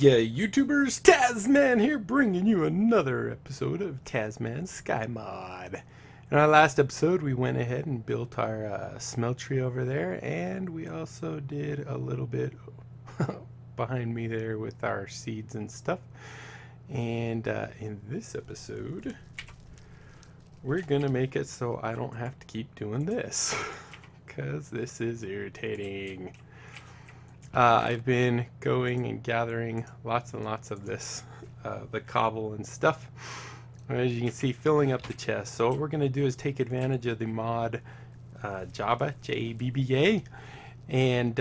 Yeah, YouTubers, Tasman here, bringing you another episode of Tasman SkyMod. In our last episode, we went ahead and built our smeltery over there, and we also did a little bit behind me there with our seeds and stuff. And in this episode, we're gonna make it so I don't have to keep doing this, because this is irritating. I've been going and gathering lots and lots of this, the cobble and stuff. As you can see, filling up the chest. So what we're going to do is take advantage of the mod Jabba, J-A-B-B-A, and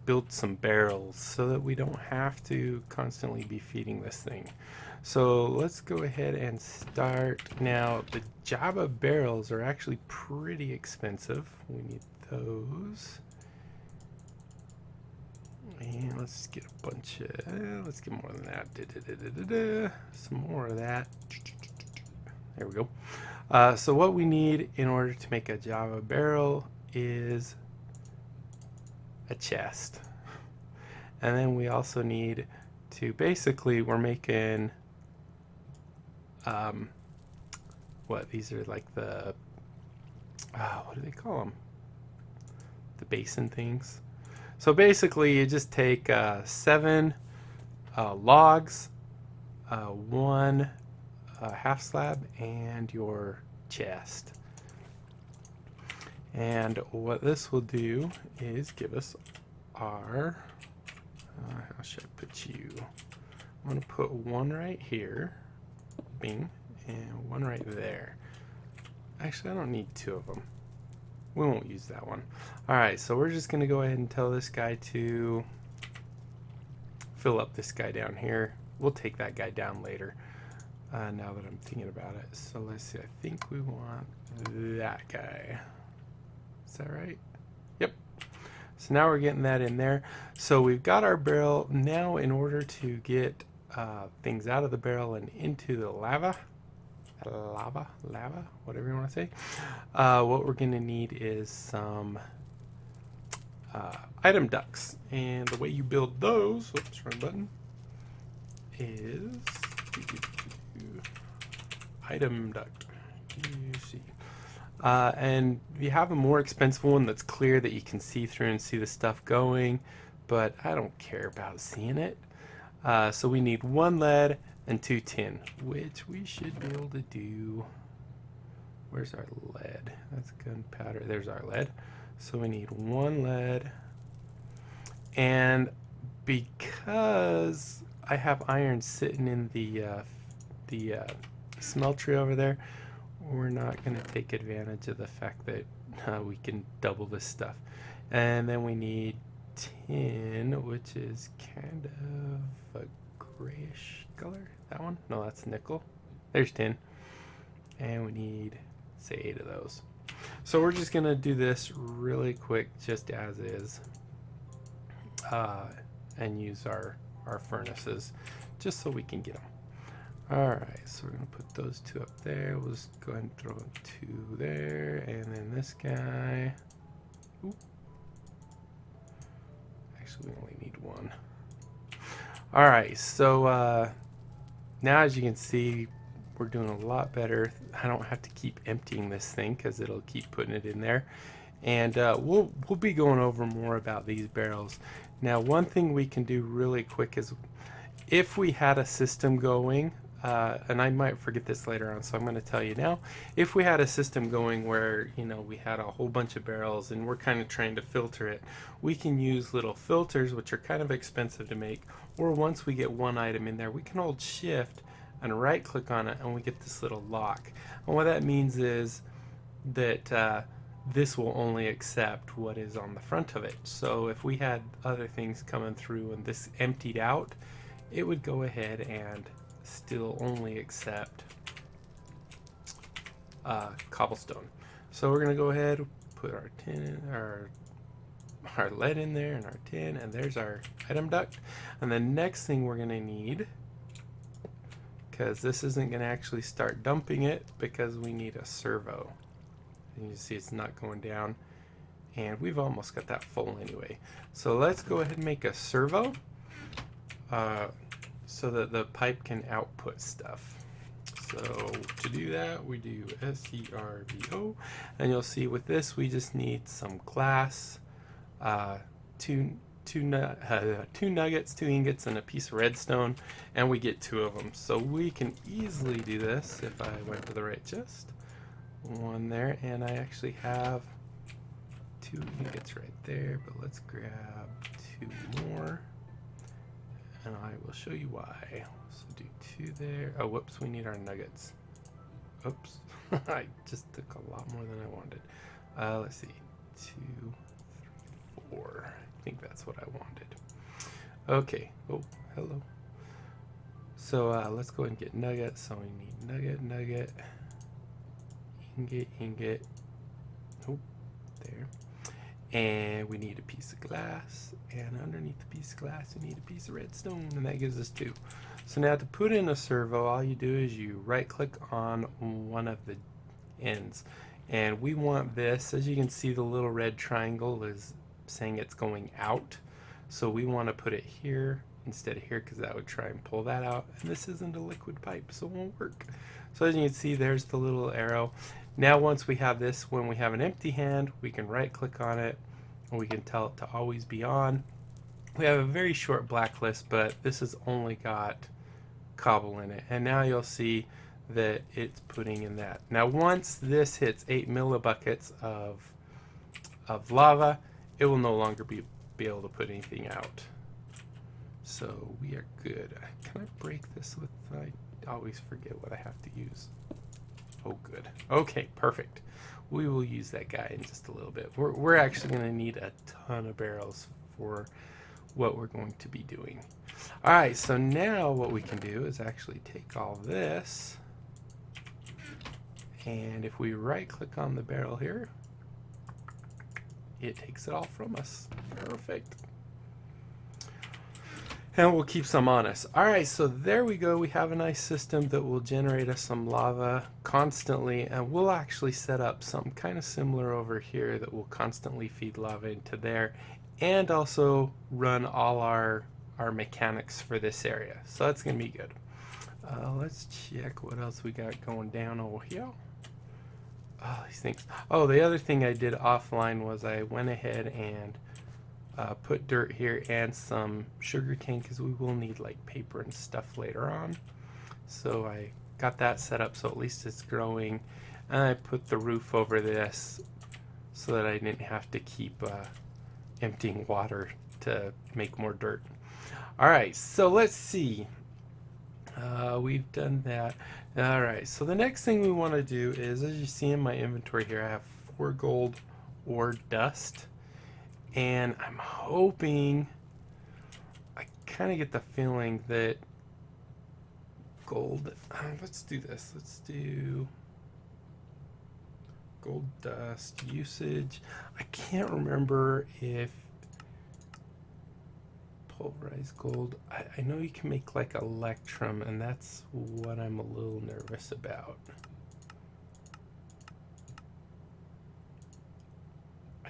build some barrels so that we don't have to constantly be feeding this thing. So let's go ahead and start. Now, the Jabba barrels are actually pretty expensive. We need those. And let's get a bunch of, let's get more than that. Some more of that. There we go. So what we need in order to make a Java barrel is a chest. And then we also need to, basically, we're making, what, these are like the, what do they call them? The basin things. So basically, you just take 7 logs, 1 half slab, and your chest. And what this will do is give us our, how should I put you? I'm going to put 1 right here, bing, and 1 right there. Actually, I don't need 2 of them. We won't use that one. Alright, so we're just going to go ahead and tell this guy to fill up this guy down here. We'll take that guy down later, now that I'm thinking about it. So let's see, I think we want that guy. Is that right? Yep. So now we're getting that in there. So we've got our barrel. Now in order to get things out of the barrel and into the lava, whatever you want to say, what we're going to need is some item ducts. And the way you build those, whoops, wrong button, is item duct. And you have a more expensive one that's clear that you can see through and see the stuff going, but I don't care about seeing it. So we need 1 lead and 2 tin, which we should be able to do. Where's our lead? That's gunpowder. There's our lead. So we need 1 lead. And because I have iron sitting in the smeltery over there, we're not going to take advantage of the fact that we can double this stuff. And then we need tin, which is kind of a grayish color. That one? No, that's nickel. There's tin. And we need, say, 8 of those. So we're just going to do this really quick, just as is, and use our furnaces, just so we can get them. Alright, so we're going to put those 2 up there. We'll just go ahead and throw 2 there, and then this guy. Ooh. Actually, we only need 1. Alright, so now as you can see, we're doing a lot better. I don't have to keep emptying this thing because it'll keep putting it in there. And we'll be going over more about these barrels. Now, one thing we can do really quick is, if we had a system going, and I might forget this later on, so I'm going to tell you now. If we had a system going where, you know, we had a whole bunch of barrels and we're kind of trying to filter it, we can use little filters, which are kind of expensive to make, or once we get 1 item in there, we can hold shift and right click on it and we get this little lock. And what that means is that this will only accept what is on the front of it. So if we had other things coming through and this emptied out, it would go ahead and still only accept cobblestone. So we're going to go ahead, put our tin, our lead in there, and our tin, and there's our item duct. And the next thing we're going to need, because this isn't going to actually start dumping it, because we need a servo. And you see it's not going down, and we've almost got that full anyway. So let's go ahead and make a servo. so that the pipe can output stuff. So to do that, we do SCRVO, and you'll see with this we just need some glass, two nuggets, 2 ingots, and a piece of redstone, and we get 2 of them. So we can easily do this if I went to the right chest. 1 there, and I actually have 2 ingots right there, but let's grab 2 more, and I will show you why. So do 2 there. Oh, whoops, we need our nuggets. Oops, I just took a lot more than I wanted. Let's see, 2, 3, 4. I think that's what I wanted. Okay, oh, hello. So let's go and get nuggets. So we need nugget, ingot, oh, there. And we need a piece of glass, and underneath the piece of glass we need a piece of redstone, and that gives us 2. So now to put in a servo, all you do is you right click on one of the ends, and we want this. As you can see, the little red triangle is saying it's going out, so we want to put it here instead of here, because that would try and pull that out, and this isn't a liquid pipe, so it won't work. So as you can see, there's the little arrow. Now once we have this, when we have an empty hand, we can right click on it and we can tell it to always be on. We have a very short blacklist, but this has only got cobble in it, and now you'll see that it's putting in that. Now once this hits 8 millibuckets of lava, it will no longer be able to put anything out. So we are good. Can I break this with, I always forget what I have to use. Oh, good. Okay, perfect. We will use that guy in just a little bit. We're actually going to need a ton of barrels for what we're going to be doing. All right, so now what we can do is actually take all this, and if we right click on the barrel here, it takes it all from us. Perfect. And we'll keep some on us. All right, so there we go. We have a nice system that will generate us some lava constantly, and we'll actually set up something kind of similar over here that will constantly feed lava into there, and also run all our mechanics for this area. So that's gonna be good. Let's check what else we got going down over here. Oh, these things. Oh, the other thing I did offline was I went ahead and put dirt here and some sugarcane, because we will need like paper and stuff later on. So I got that set up so at least it's growing, and I put the roof over this so that I didn't have to keep emptying water to make more dirt. All right, so let's see. We've done that. All right, so the next thing we want to do is, as you see in my inventory here, I have 4 gold ore dust. And I'm hoping, I kind of get the feeling that gold, let's do this. Let's do gold dust usage. I can't remember if pulverized gold, I know you can make like electrum, and that's what I'm a little nervous about.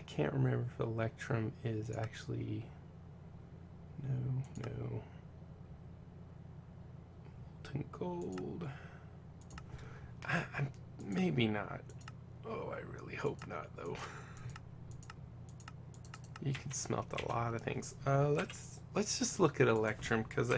Can't remember if electrum is actually, no, molten gold. I'm maybe not. Oh, I really hope not though. You can smelt a lot of things. Let's just look at electrum, because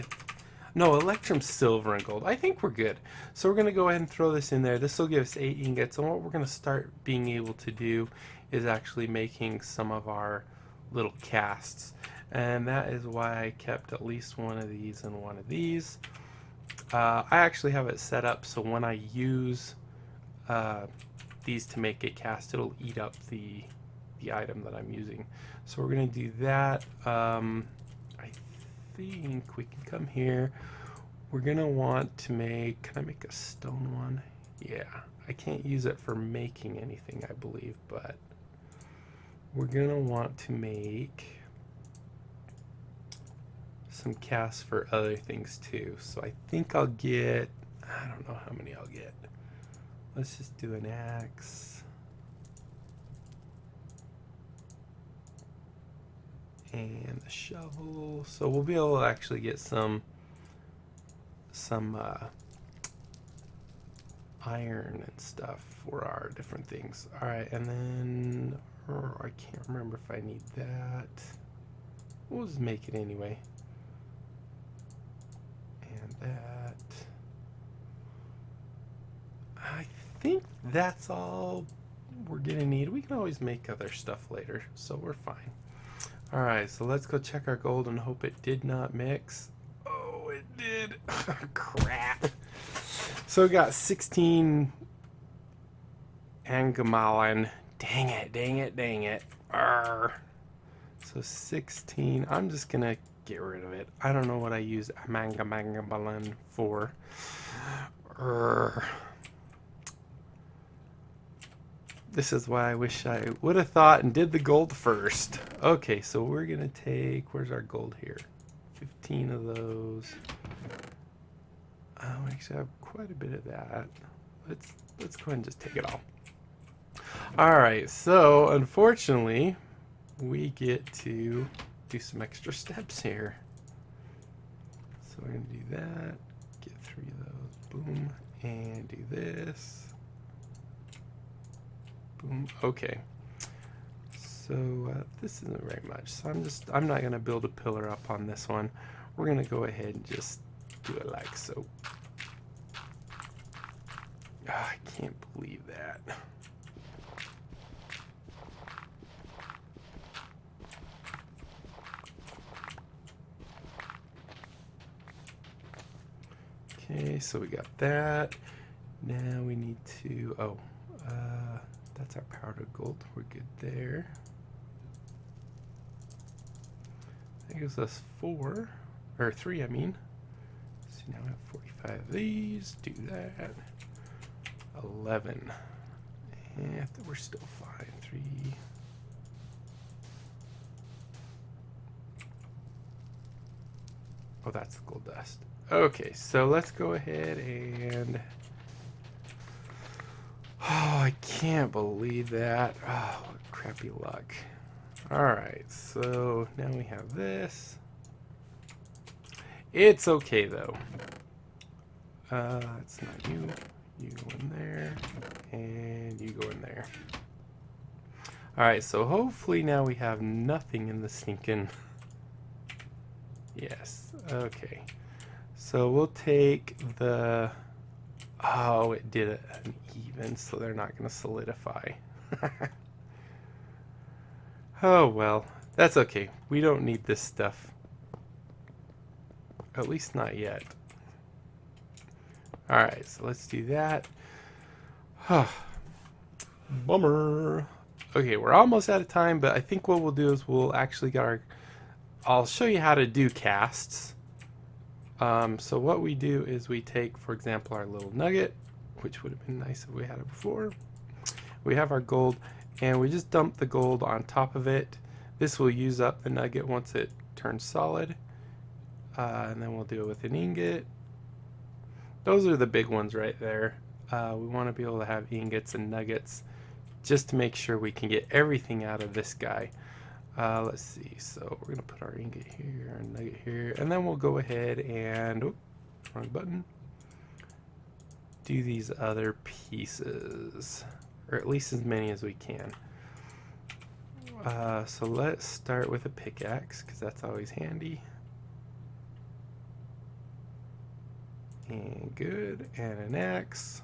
no, electrum, silver, and gold. I think we're good. So we're going to go ahead and throw this in there. This will give us 8 ingots, and what we're going to start being able to do is actually making some of our little casts. And that is why I kept at least one of these and one of these. I actually have it set up so when I use these to make a cast, it'll eat up the item that I'm using. So we're going to do that. I think we can come here. We're going to want to make, can I make a stone one? Yeah, I can't use it for making anything, I believe, but we're going to want to make some casts for other things too. So I think I'll get, I don't know how many I'll get. Let's just do an axe. and the shovel. So we'll be able to actually get some iron and stuff for our different things. All right, and then I can't remember if I need that. We'll just make it anyway. And that. I think that's all we're gonna need. We can always make other stuff later, so we're fine. All right, so let's go check our gold and hope it did not mix. Oh, it did. Crap. So we got 16 Angamalan. Dang it, dang it, dang it. Arr. So 16. I'm just gonna get rid of it. I don't know what I use Angamalan for. Arr. This is why I wish I would have thought and did the gold first. Okay, so we're gonna take, where's our gold here? 15 of those. We actually have quite a bit of that. Let's go ahead and just take it all. Alright, so unfortunately we get to do some extra steps here. So we're gonna do that, get 3 of those, boom, and do this. Boom. Okay, so this isn't very much, so I'm not gonna build a pillar up on this one. We're gonna go ahead and just do it like so. Oh, I can't believe that. Okay, so we got that. Now we need to, that's our powder gold. We're good there. That gives us 4, or 3, I mean. So now we have 45 of these. Do that. 11. And we're still fine. 3. Oh, that's the gold dust. Okay, so let's go ahead and... Oh, I can't believe that. Oh, what crappy luck. Alright, so now we have this. It's okay, though. It's not you. You go in there, and you go in there. Alright, so hopefully now we have nothing in the stinking... Yes, okay. So we'll take the... Oh, it did an even, so they're not going to solidify. Oh, well, that's okay. We don't need this stuff. At least not yet. Alright, so let's do that. Bummer. Okay, we're almost out of time, but I think what we'll do is we'll actually get our... I'll show you how to do casts. So what we do is we take, for example, our little nugget, which would have been nice if we had it before. We have our gold, and we just dump the gold on top of it. This will use up the nugget once it turns solid. And then we'll do it with an ingot. Those are the big ones right there. We want to be able to have ingots and nuggets just to make sure we can get everything out of this guy. Let's see, so we're going to put our ingot here, our nugget here, and then we'll go ahead and, oh, wrong button, do these other pieces, or at least as many as we can. So let's start with a pickaxe, because that's always handy. And good, and an axe.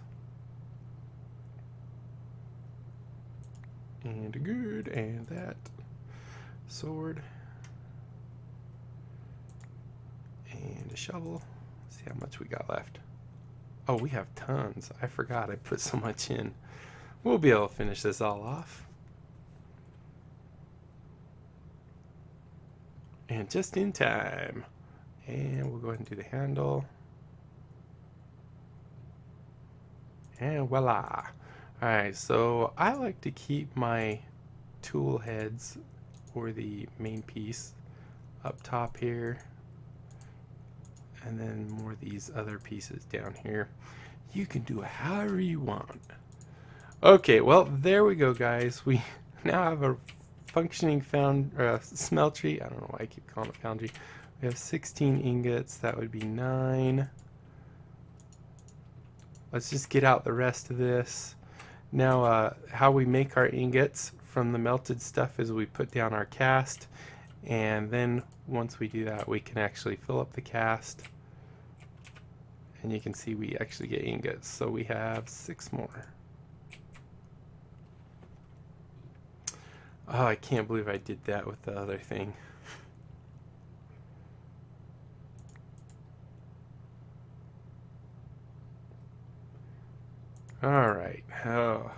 And good, and that. Sword. And a shovel. Let's see how much we got left. Oh, we have tons. I forgot I put so much in. We'll be able to finish this all off. And just in time. And we'll go ahead and do the handle. And voila. Alright, so I like to keep my tool heads for the main piece up top here, and then more of these other pieces down here. You can do it however you want. Okay, well, there we go, guys. We now have a functioning smeltery. I don't know why I keep calling it foundry. We have 16 ingots. That would be 9. Let's just get out the rest of this. Now, how we make our ingots from the melted stuff is we put down our cast, and then once we do that, we can actually fill up the cast, and you can see we actually get ingots. So we have 6 more. Oh, I can't believe I did that with the other thing. Alright. Oh.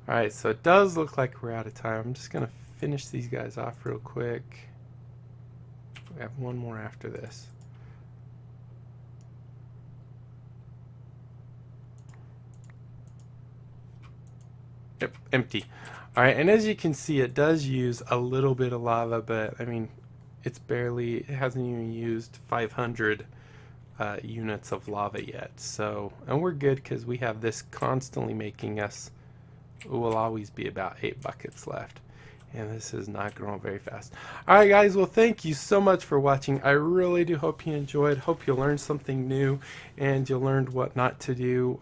Alright, so it does look like we're out of time. I'm just going to finish these guys off real quick. We have one more after this. Yep, empty. Alright, and as you can see, it does use a little bit of lava, but I mean, it hasn't even used 500 units of lava yet. So, and we're good because we have this constantly making us, it will always be about 8 buckets left. And this is not growing very fast. Alright guys, well thank you so much for watching. I really do hope you enjoyed. Hope you learned something new and you learned what not to do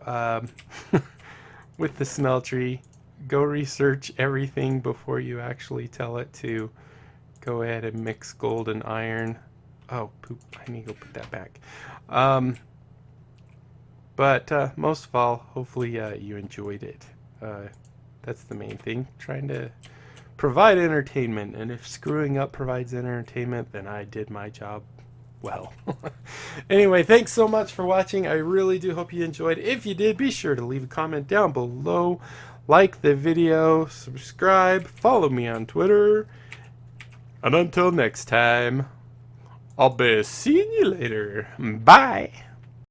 with the smeltery. Go research everything before you actually tell it to go ahead and mix gold and iron. Oh, poop. I need to go put that back. But most of all, hopefully you enjoyed it. That's the main thing. Trying to provide entertainment. And if screwing up provides entertainment, then I did my job well. Anyway, thanks so much for watching. I really do hope you enjoyed. If you did, be sure to leave a comment down below. Like the video, subscribe, follow me on Twitter. And until next time, I'll be seeing you later. Bye.